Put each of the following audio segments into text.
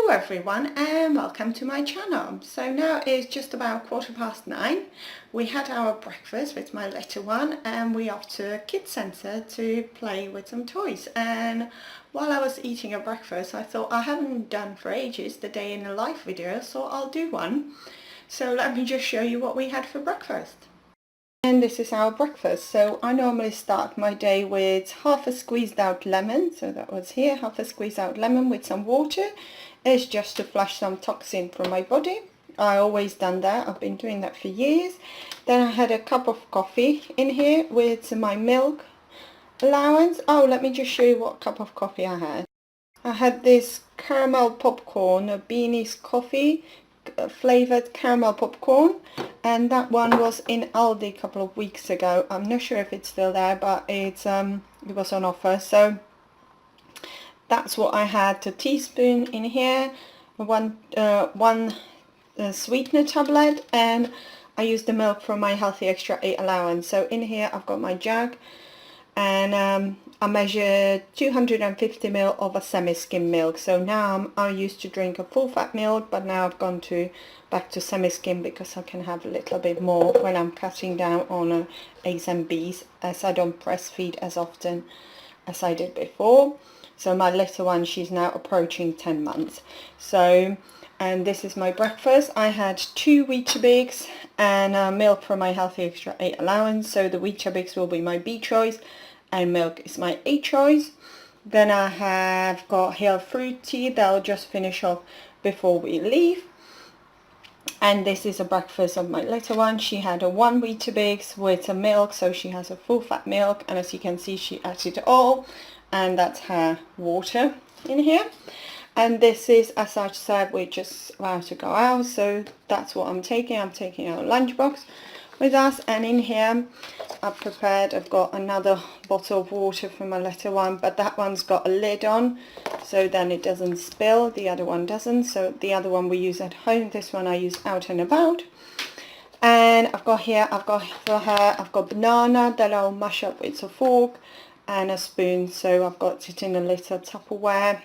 Hello everyone and welcome to my channel. So now it's just about 9:15. We had our breakfast with my little one and we off to a kids centre to play with some toys. And while I was eating a breakfast I thought I haven't done for ages the day in the life video, so I'll do one. So let me just show you what we had for breakfast. And this is our breakfast. So I normally start my day with half a squeezed out lemon. So that was here, half a squeezed out lemon with some water. It's just to flush some toxin from my body. I always done that. I've been doing that for years. Then I had a cup of coffee in here with my milk allowance. Oh, let me just show you what cup of coffee I had. I had this caramel popcorn, a Beanie's coffee, flavoured caramel popcorn, and that one was in Aldi a couple of weeks ago. I'm not sure if it's still there, but it was on offer, so that's what I had. A teaspoon in here, one sweetener tablet, and I used the milk from my Healthy Extra 8 allowance. So in here I've got my jug, and I measured 250 ml of a semi-skim milk. So now I used to drink a full fat milk, but now I've gone back to semi-skim because I can have a little bit more when I'm cutting down on A's and B's, as I don't breastfeed as often as I did before. So my little one, she's now approaching 10 months. So, and this is my breakfast. I had 2 Weetabix and milk from my Healthy Extra 8 allowance. So the Weetabix will be my B choice and milk is my A choice. Then I have got here fruit tea that I'll just finish off before we leave. And this is a breakfast of my little one. She had a 1 Weetabix with a milk, so she has a full fat milk, and as you can see she ate it all, and that's her water in here. And this is, as I said, we're just about to go out, so that's what I'm taking. I'm taking our lunchbox with us, and in here I've got another bottle of water for my little one, but that one's got a lid on, so then it doesn't spill. The other one doesn't. So the other one we use at home, this one I use out and about. And I've got for her, I've got banana that I'll mash up with a fork and a spoon. So I've got it in a little Tupperware.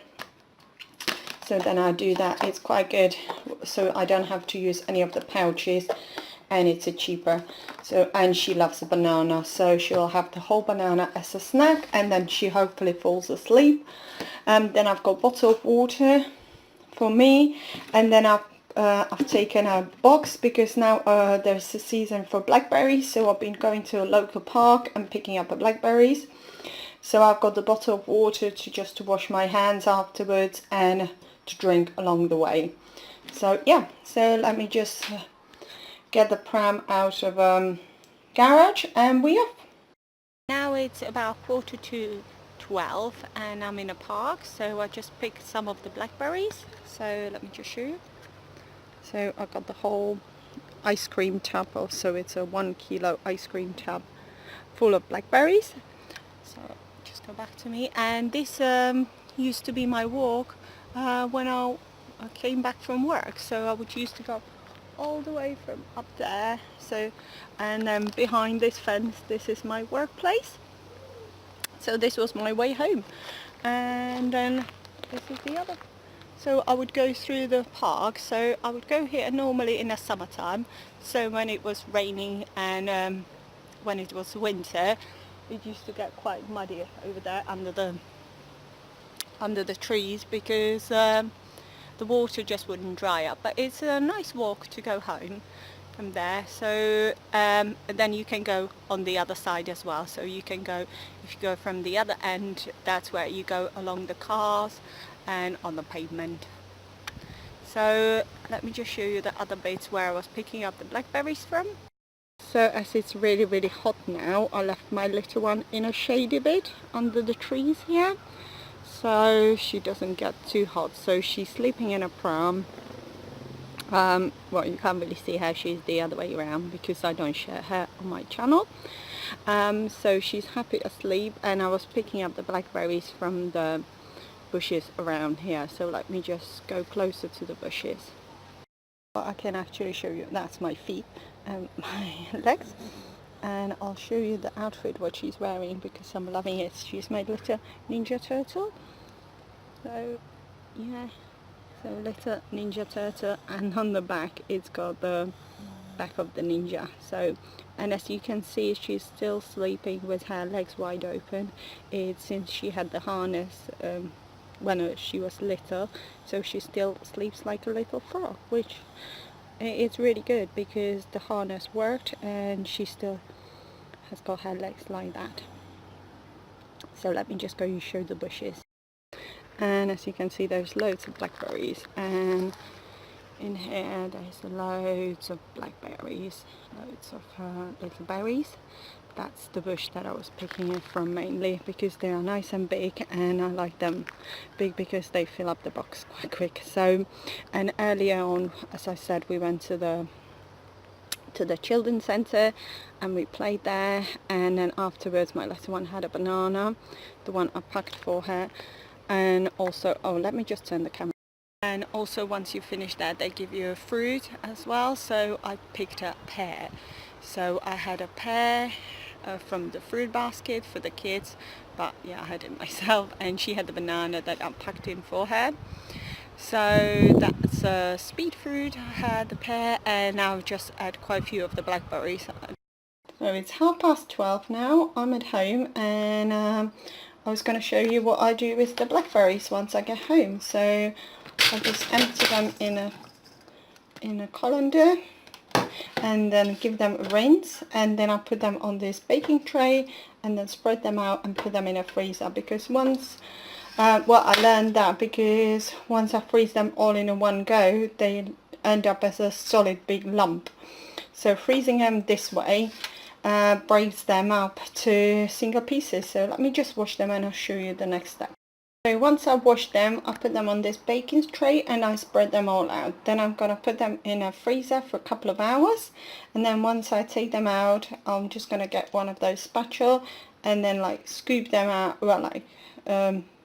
So then I do that. It's quite good, so I don't have to use any of the pouches, and it's a cheaper. So, and she loves a banana, so she'll have the whole banana as a snack, and then she hopefully falls asleep. Then I've got a bottle of water for me, and then I've taken a box because now there's a season for blackberries, so I've been going to a local park and picking up blackberries. So I've got the bottle of water to wash my hands afterwards and to drink along the way. So yeah, so let me just get the pram out of garage and we off. Now it's about 11:45 and I'm in a park, so I just picked some of the blackberries. So let me just show you. So I got the whole ice cream tub, so it's a 1 kilo ice cream tub full of blackberries. So just go back to me, and this used to be my walk when I came back from work. So I would used to go all the way from up there. So, and then behind this fence, this is my workplace. So this was my way home, and then this is the other. So I would go through the park. So I would go here normally in the summertime. So when it was raining and when it was winter, it used to get quite muddy over there under the trees because the water just wouldn't dry up. But it's a nice walk to go home from there. So and then you can go on the other side as well. So you can go, if you go from the other end, that's where you go along the cars and on the pavement. So let me just show you the other bits where I was picking up the blackberries from. So as it's really, really hot now, I left my little one in a shady bit under the trees here, so she doesn't get too hot. So she's sleeping in a pram. Well, you can't really see her, she's the other way around because I don't share her on my channel. So she's happy asleep, and I was picking up the blackberries from the bushes around here. So let me just go closer to the bushes. I can actually show you, that's my feet and my legs, and I'll show you the outfit what she's wearing because I'm loving it. She's my little ninja turtle. So yeah, So little ninja turtle, and on the back it's got the back of the ninja. So, and as you can see, she's still sleeping with her legs wide open. It's since she had the harness when she was little, so she still sleeps like a little frog, which it's really good because the harness worked and she still has got her legs like that. So let me just go and show the bushes. And as you can see, there's loads of blackberries, and in here there's loads of blackberries, loads of little berries. That's the bush that I was picking it from mainly because they are nice and big, and I like them big because they fill up the box quite quick. So, and earlier on, as I said, we went to the children's centre and we played there, and then afterwards my little one had a banana, the one I packed for her. And also, oh, let me just turn the camera. And also once you finish that, they give you a fruit as well. So I picked a pear. So I had a pear from the fruit basket for the kids, but yeah, I had it myself, and she had the banana that I packed in for her. So that's a sweet fruit. I had the pear, and now I've just add quite a few of the blackberries. So it's 12:30 now. I'm at home, and I was going to show you what I do with the blackberries once I get home. So I just empty them in a colander and then give them a rinse, and then I put them on this baking tray and then spread them out and put them in a freezer, because once well, I learned that because once I freeze them all in one go, they end up as a solid big lump. So freezing them this way breaks them up to single pieces. So let me just wash them and I'll show you the next step. So once I've washed them, I put them on this baking tray and I spread them all out. Then I'm going to put them in a freezer for a couple of hours, and then once I take them out, I'm just going to get one of those spatula and then like scoop them out, well, like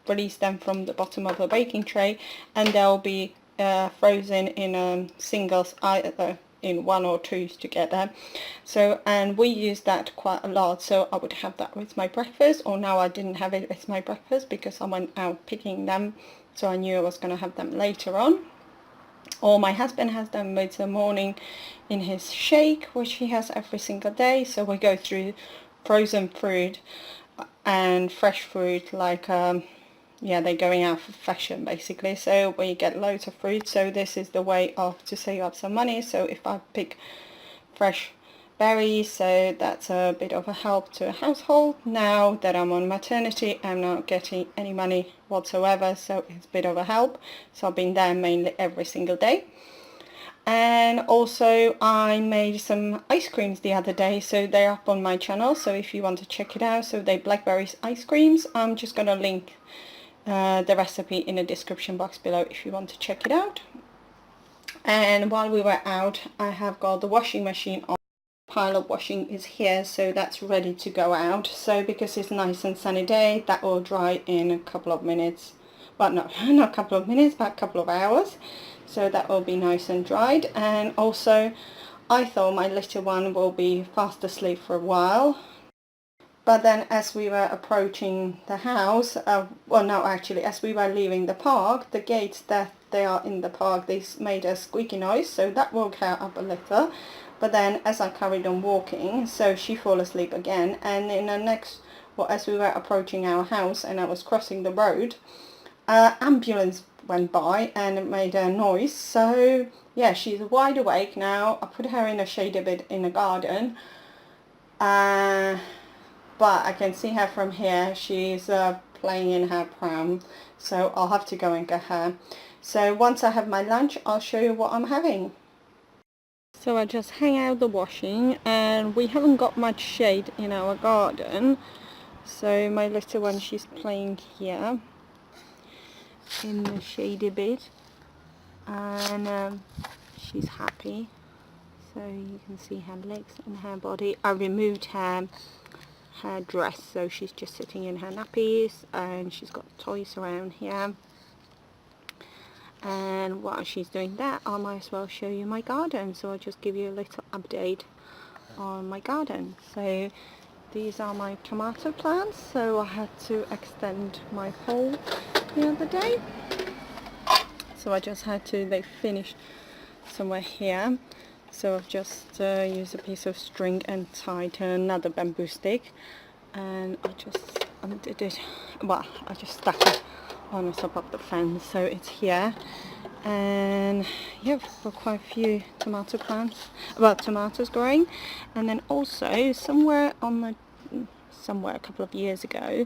release them from the bottom of the baking tray, and they'll be frozen in singles, either in one or twos together. So, and we use that quite a lot, so I would have that with my breakfast, or now I didn't have it with my breakfast because I went out picking them, so I knew I was going to have them later on. Or my husband has them with the morning in his shake, which he has every single day. So we go through frozen fruit and fresh fruit, like yeah, they're going out for fashion basically. So we get loads of fruit, so this is the way of to save up some money. So if I pick fresh berries, so that's a bit of a help to a household. Now that I'm on maternity, I'm not getting any money whatsoever, so it's a bit of a help. So I've been there mainly every single day. And also I made some ice creams the other day, so they're up on my channel, so if you want to check it out. So they're blackberries ice creams. I'm just gonna link the recipe in the description box below if you want to check it out. And while we were out, I have got the washing machine on. Pile of washing is here, so that's ready to go out. So because it's nice and sunny day, that will dry in a couple of minutes. Well, no, not a couple of minutes, but a couple of hours. So that will be nice and dried. And also I thought my little one will be fast asleep for a while. But then as we were approaching the house, well no, actually as we were leaving the park, the gates that they are in the park, they made a squeaky noise, so that woke her up a little. But then as I carried on walking, so she fell asleep again, and in the next, well, as we were approaching our house and I was crossing the road, ambulance went by and it made a noise. So yeah, she's wide awake now. I put her in a shady bit in the garden. But I can see her from here. She's playing in her pram, so I'll have to go and get her. So once I have my lunch, I'll show you what I'm having. So I just hang out the washing, and we haven't got much shade in our garden. So my little one, she's playing here in the shady bit, and she's happy. So you can see her legs and her body. I removed her dress, so she's just sitting in her nappies, and she's got toys around here. And while she's doing that, I might as well show you my garden, so I'll just give you a little update on my garden. So these are my tomato plants, so I had to extend my pole the other day. so I just had to, they finished somewhere here, so I've just used a piece of string and tied to another bamboo stick, and I just undid it, well, I just stuck it on the top of the fence, so it's here. And yeah, we've got quite a few tomato plants, well, tomatoes growing. And then also somewhere a couple of years ago,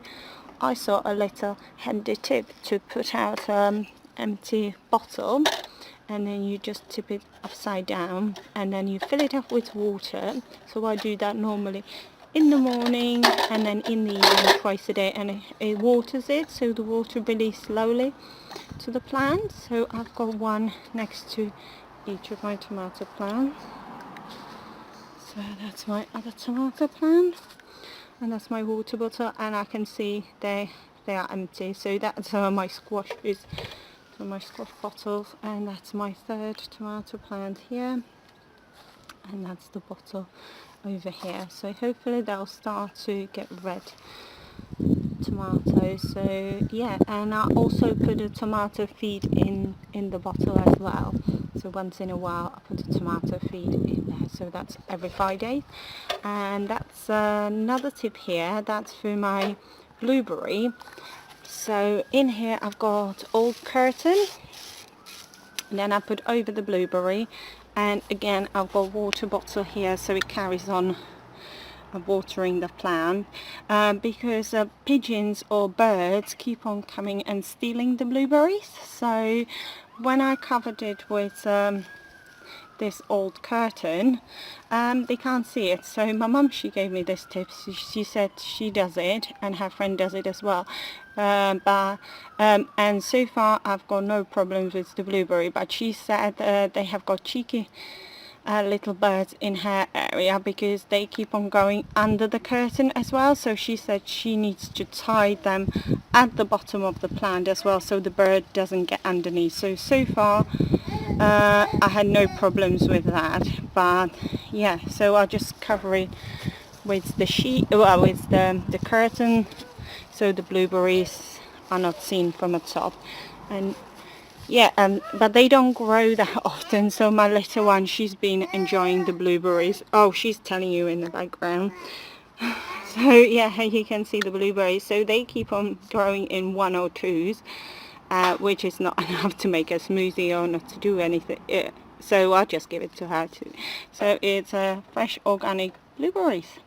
I saw a little handy tip to put out empty bottle, and then you just tip it upside down and then you fill it up with water. So I do that normally in the morning and then in the evening twice a day, and it waters it, so the water really slowly to the plant. So I've got one next to each of my tomato plants. So that's my other tomato plant, and that's my water bottle, and I can see they are empty. So that's my squashes, so my squash bottles, and that's my third tomato plant here, and that's the bottle over here. So hopefully they'll start to get red tomatoes. So yeah, and I also put a tomato feed in the bottle as well. So once in a while I put a tomato feed in there, so that's every 5 days. And that's another tip here, that's for my blueberry. So in here I've got old curtain, and then I put over the blueberry, and again I've got a water bottle here, so it carries on watering the plant, because pigeons or birds keep on coming and stealing the blueberries. So when I covered it with this old curtain, they can't see it. So my mum, she gave me this tip. She said she does it and her friend does it as well, and so far I've got no problems with the blueberry, but she said they have got cheeky little birds in her area because they keep on going under the curtain as well. So she said she needs to tie them at the bottom of the plant as well, so the bird doesn't get underneath. So far I had no problems with that, but yeah, so I'll just cover it with the sheet, well, with the curtain, so the blueberries are not seen from the top. And yeah, but they don't grow that often, so my little one, she's been enjoying the blueberries. Oh, she's telling you in the background. So yeah, you can see the blueberries, so they keep on growing in 1 or 2s, which is not enough to make a smoothie or not to do anything. So I'll just give it to her too. So it's fresh organic blueberries.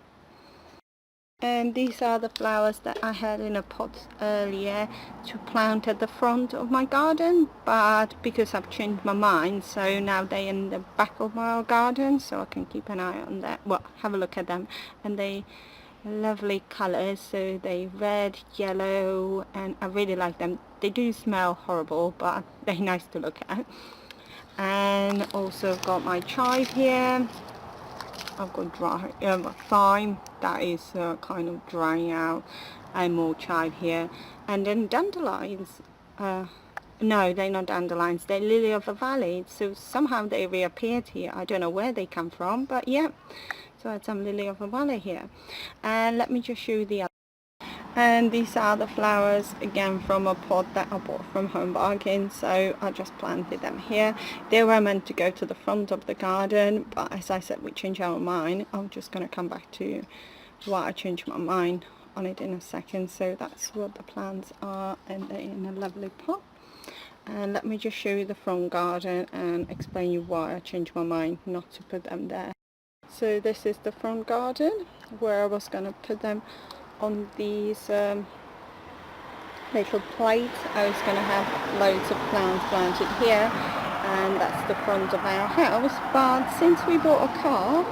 And these are the flowers that I had in a pot earlier to plant at the front of my garden, but because I've changed my mind, so now they're in the back of my garden, so I can keep an eye on that, well, have a look at them. And they lovely colours, so they red, yellow, and I really like them. They do smell horrible, but they're nice to look at. And also I've got my chive here. I've got thyme that is kind of drying out, and more chive here. And then dandelions, no, they're not dandelions, they're lily of the valley, so somehow they reappeared here. I don't know where they come from, but yeah, so I had some lily of the valley here. And let me just show you the other. And these are the flowers again from a pot that I bought from Home Bargain, so I just planted them here. They were meant to go to the front of the garden, but as I said, we changed our mind. I'm just going to come back to why I changed my mind on it in a second. So that's what the plants are, and they're in a lovely pot. And let me just show you the front garden and explain you why I changed my mind not to put them there. So this is the front garden where I was going to put them on these little plates. I was going to have loads of plants planted here, and that's the front of our house. But since we bought a car,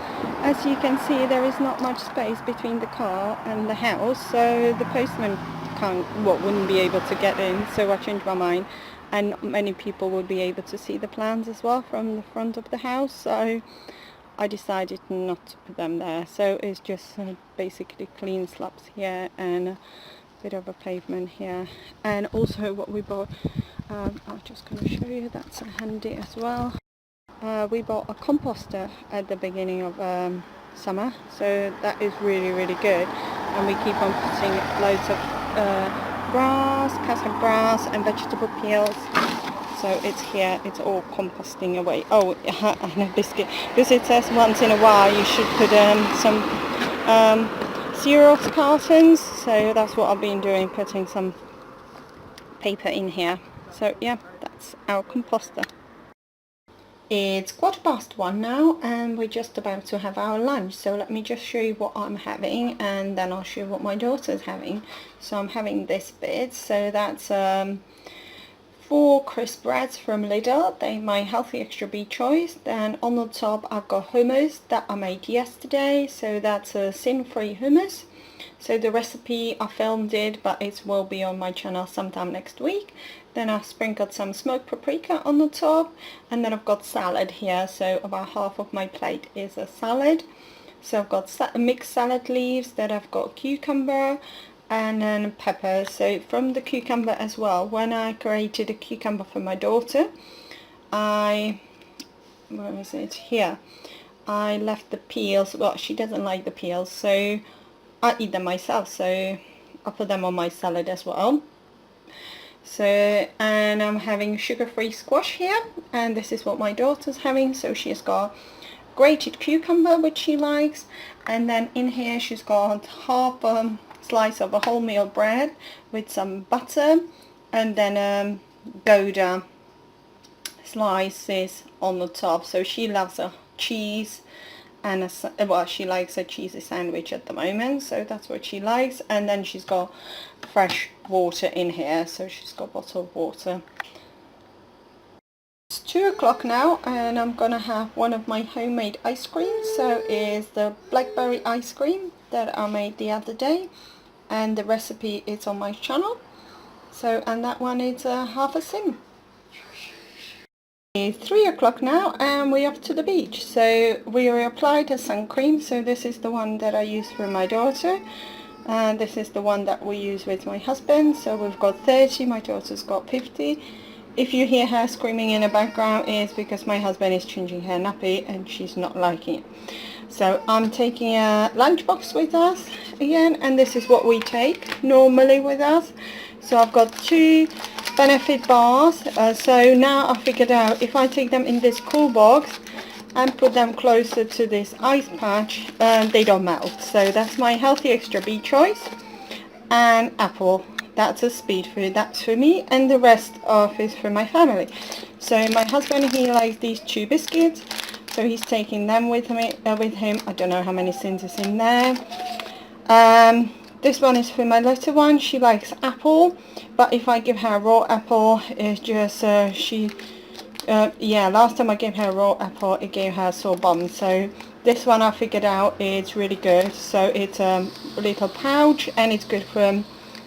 as you can see, there is not much space between the car and the house, so the postman wouldn't be able to get in. So I changed my mind, and not many people would be able to see the plants as well from the front of the house, so I decided not to put them there. So it's just basically clean slabs here and a bit of a pavement here. And also what we bought, I'm just going to show you, that's handy as well. We bought a composter at the beginning of summer, so that is really good. And we keep on putting loads of grass, cuts of grass and vegetable peels. So it's here, it's all composting away. Oh, and a biscuit, because it says once in a while you should put some cereal cartons, so that's what I've been doing, putting some paper in here. So yeah, that's our composter. It's 1:15 now and we're just about to have our lunch, so let me just show you what I'm having and then I'll show you what my daughter's having. So I'm having this bit, so that's 4 crisp breads from Lidl. They're my healthy extra B choice. Then on the top I've got hummus that I made yesterday, so that's a sin-free hummus. So the recipe, I filmed it, but it will be on my channel sometime next week. Then I've sprinkled some smoked paprika on the top, and then I've got salad here, so about half of my plate is a salad. So I've got mixed salad leaves, then I've got cucumber and then pepper. So from the cucumber as well, when I created a cucumber for my daughter, where is it? Here. I left the peels, well, she doesn't like the peels, so I eat them myself, so I put them on my salad as well. So, and I'm having sugar-free squash here, and this is what my daughter's having. So she's got grated cucumber, which she likes, and then in here she's got half a slice of a wholemeal bread with some butter, and then Gouda slices on the top. So she loves a cheese, and well, she likes a cheesy sandwich at the moment, so that's what she likes. And then she's got fresh water in here, so she's got bottled water. It's 2 o'clock now and I'm gonna have one of my homemade ice creams. So is the blackberry ice cream that I made the other day, and the recipe is on my channel. So, and that one is half a sim. It's 3 o'clock now and we're off to the beach. So we applied a sun cream, so this is the one that I use for my daughter, and this is the one that we use with my husband. So we've got 30, my daughter's got 50. If you hear her screaming in the background, it's because my husband is changing her nappy and she's not liking it. So I'm taking a lunchbox with us again, and this is what we take normally with us. So I've got 2 benefit bars. So now I figured out if I take them in this cool box and put them closer to this ice patch, they don't melt. So that's my healthy extra B choice. And apple, that's a speed food, that's for me, and the rest of is for my family. So my husband, he likes these 2 biscuits, so he's taking them with me with him. I don't know how many cents is in there. This one is for my little one. She likes apple, but if I give her a raw apple, it's just yeah, last time I gave her a raw apple, it gave her sore bum. So this one I figured out is really good. So it's a little pouch, and it's good for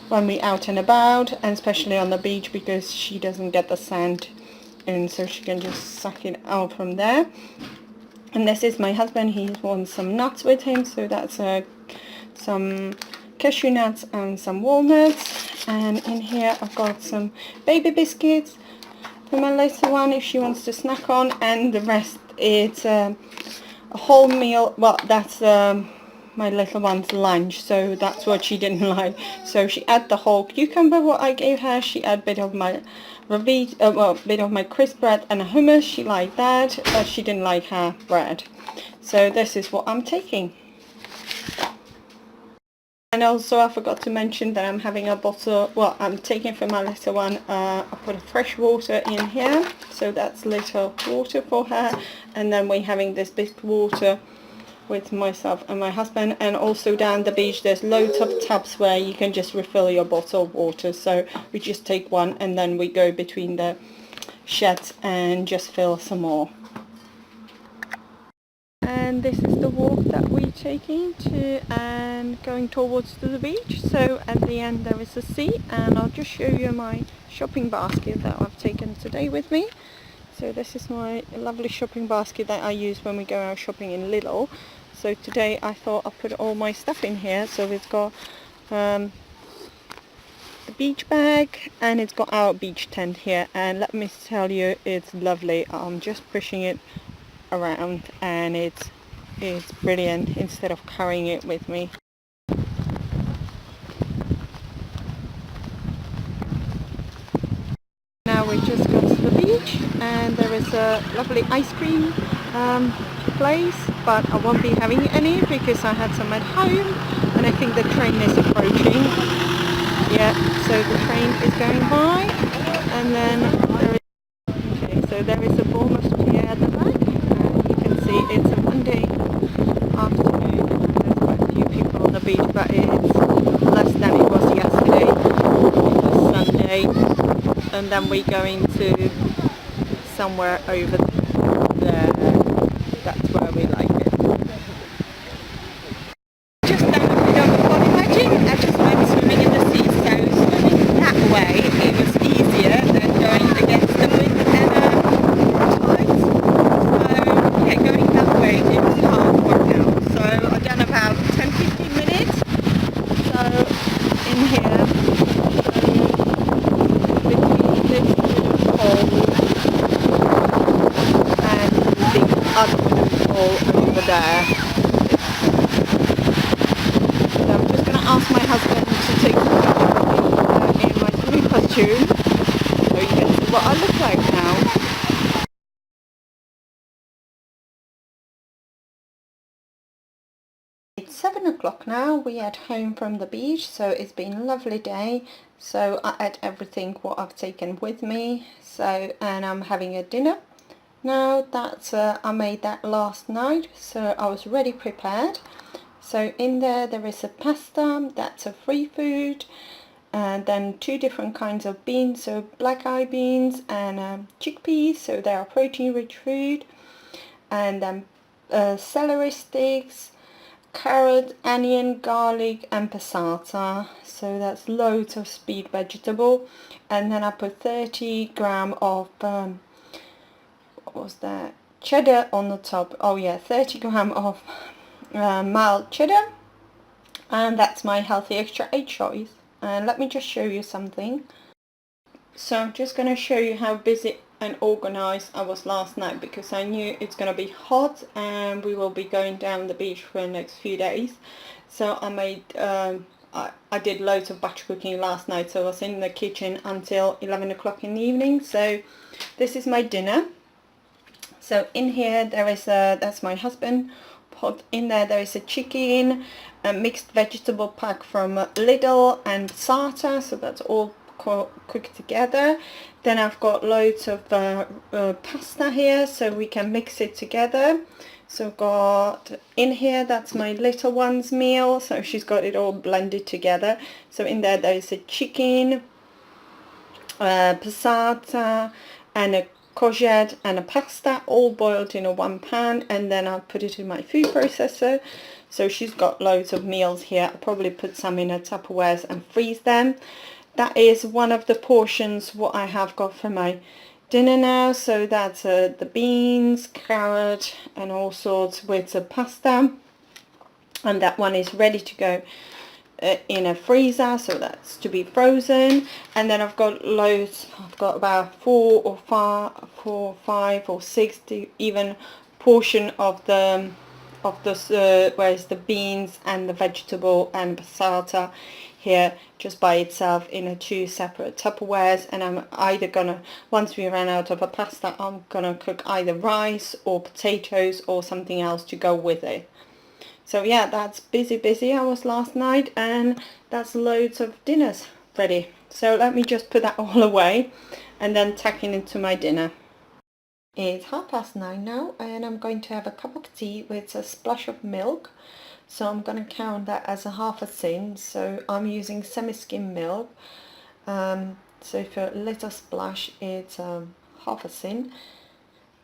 when we're out and about, and especially on the beach, because she doesn't get the sand, and so she can just suck it out from there. And this is my husband, he wants some nuts with him, so that's some cashew nuts and some walnuts. And in here I've got some baby biscuits for my little one if she wants to snack on, and the rest it's a whole meal. Well, that's my little one's lunch, so that's what she didn't like. So she had the whole cucumber what I gave her, she had a bit of my bit of my crisp bread and a hummus. She liked that, but she didn't like her bread. So this is what I'm taking. And also I forgot to mention that I'm having a bottle, well, I'm taking for my little one, I put fresh water in here, so that's little water for her. And then we're having this big water with myself and my husband. And also down the beach there's loads of tubs where you can just refill your bottle of water, so we just take one and then we go between the sheds and just fill some more. And this is the walk that we're taking to and going towards to the beach. So at the end there is a sea, and I'll just show you my shopping basket that I've taken today with me. So this is my lovely shopping basket that I use when we go out shopping in Lidl. So today I thought I'd put all my stuff in here. So it's got the beach bag, and it's got our beach tent here, and let me tell you, it's lovely. I'm just pushing it around and it's brilliant instead of carrying it with me. Now we just got the beach, and there is a lovely ice cream place, but I won't be having any because I had some at home, and I think the train is approaching. Yeah, so the train is going by, and then so there is a Bournemouth pier at the back, and you can see it's a Monday afternoon. There's quite a few people on the beach, but it's less than it was yesterday. It was Sunday, and then we're going to somewhere over there. That's where we like it. Just done a bit of body magic. I just went swimming in the sea, so swimming that way it was easier than going against the wind and tides. So yeah, going that way it was hard workout. So I've done about 10-15 minutes. So in here, between this little hole and the other little hole over there. So I'm just going to ask my husband to take some pictures of me in my swimming costume so you can see what I look like now. It's 7 o'clock now. We're at home from the beach, so it's been a lovely day. So I ate everything what I've taken with me. So, and I'm having a dinner now. That's I made that last night, so I was ready prepared. So in there is a pasta, that's a free food, and then 2 different kinds of beans, so black eye beans and chickpeas, so they are protein rich food, and then celery sticks, carrot, onion, garlic and passata, so that's loads of sweet vegetable. And then I put 30 gram of what was that, cheddar on the top. Oh yeah, 30 gram of mild cheddar, and that's my healthy extra 8 choice. And let me just show you something. So I'm just going to show you how busy and organized I was last night, because I knew it's going to be hot and we will be going down the beach for the next few days. So I made I did loads of batch cooking last night, so I was in the kitchen until 11 o'clock in the evening. So this is my dinner. So in here there is that's my husband. Pot in there is a chicken, a mixed vegetable pack from Lidl and Sata, so that's all cooked together. Then I've got loads of pasta here, so we can mix it together. So I've got in here, that's my little one's meal, so she's got it all blended together. So in there is a chicken, passata and a courgette and a pasta, all boiled in a one pan, and then I'll put it in my food processor. So she's got loads of meals here. I'll probably put some in her Tupperwares and freeze them. That is one of the portions what I have got for my dinner now. So that's the beans, carrot and all sorts with the pasta, and that one is ready to go in a freezer, so that's to be frozen. And then I've got loads, I've got about 4 or 5 or 6 even portion of the whereas the beans and the vegetable and passata here just by itself in a 2 separate Tupperwares. And I'm either gonna, once we run out of a pasta, I'm gonna cook either rice or potatoes or something else to go with it. So yeah, that's busy I was last night, and that's loads of dinners ready. So let me just put that all away and then tuck it into my dinner. It's 9:30 now, and I'm going to have a cup of tea with a splash of milk. So I'm going to count that as a half a tin. So I'm using semi-skim milk. So for a little splash, it's half a tin.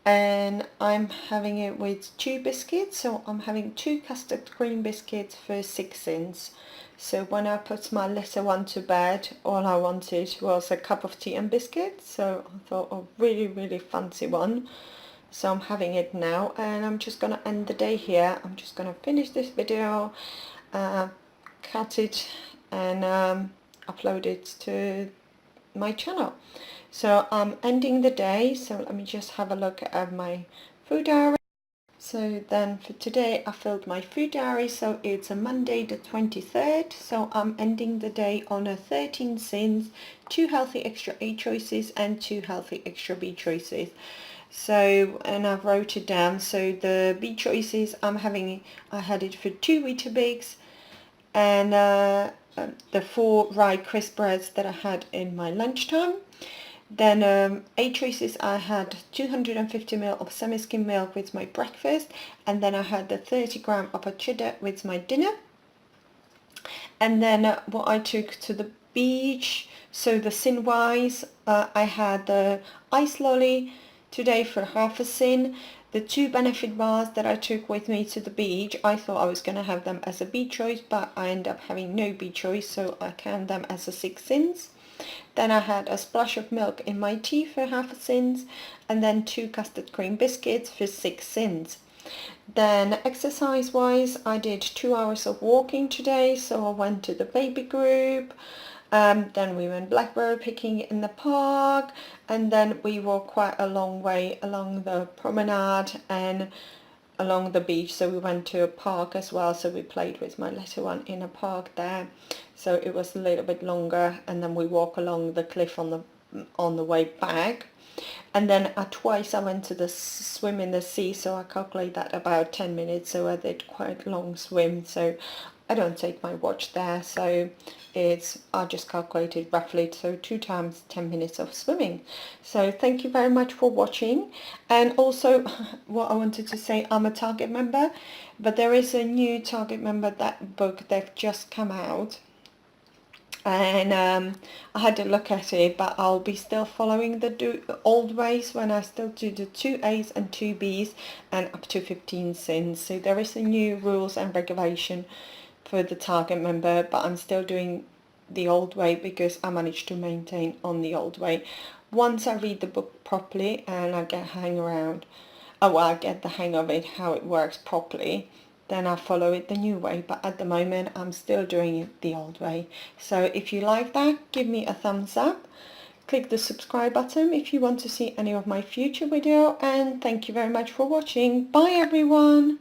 And I'm having it with 2 biscuits, so I'm having 2 custard cream biscuits for 6 cents. So when I put my little one to bed, all I wanted was a cup of tea and biscuits, so I thought a really fancy one. So I'm having it now, and I'm just going to end the day here. I'm just going to finish this video, cut it and upload it to my channel. So I'm ending the day, so let me just have a look at my food diary. So then for today I filled my food diary, so it's a Monday the 23rd, so I'm ending the day on a 13 sins, 2 healthy extra A choices and 2 healthy extra B choices. So, and I've wrote it down. So the B choices I had it for 2 Weetabix and the 4 rye crisp breads that I had in my lunchtime. Then A choices, I had 250 ml of semi-skim milk with my breakfast, and then I had the 30 gram of a cheddar with my dinner. And then what I took to the beach, so the sin wise, I had the ice lolly today for half a sin. The 2 benefit bars that I took with me to the beach, I thought I was going to have them as a B choice, but I ended up having no B choice, so I count them as a 6 sins. Then I had a splash of milk in my tea for half a sins, and then 2 custard cream biscuits for 6 sins. Then exercise wise, I did 2 hours of walking today, so I went to the baby group. Then we went blackberry picking in the park, and then we walked quite a long way along the promenade and along the beach. So we went to a park as well, so we played with my little one in a park there, so it was a little bit longer, and then we walk along the cliff on the way back. And then twice I went to the swim in the sea, so I calculate that about 10 minutes, so I did quite a long swim. So I don't take my watch there, so I just calculated roughly, so 2 times 10 minutes of swimming. So thank you very much for watching. And also what I wanted to say, I'm a Target member, but there is a new Target member that book they've just come out, and I had to look at it, but I'll be still following the old ways when I still do the 2 A's and 2 B's and up to 15 sins. So there is a new rules and regulation for the Target member, but I'm still doing the old way because I managed to maintain on the old way. Once I read the book properly and I get I get the hang of it, how it works properly, then I follow it the new way. But at the moment I'm still doing it the old way. So if you like that, give me a thumbs up. Click the subscribe button if you want to see any of my future video, and thank you very much for watching. Bye everyone.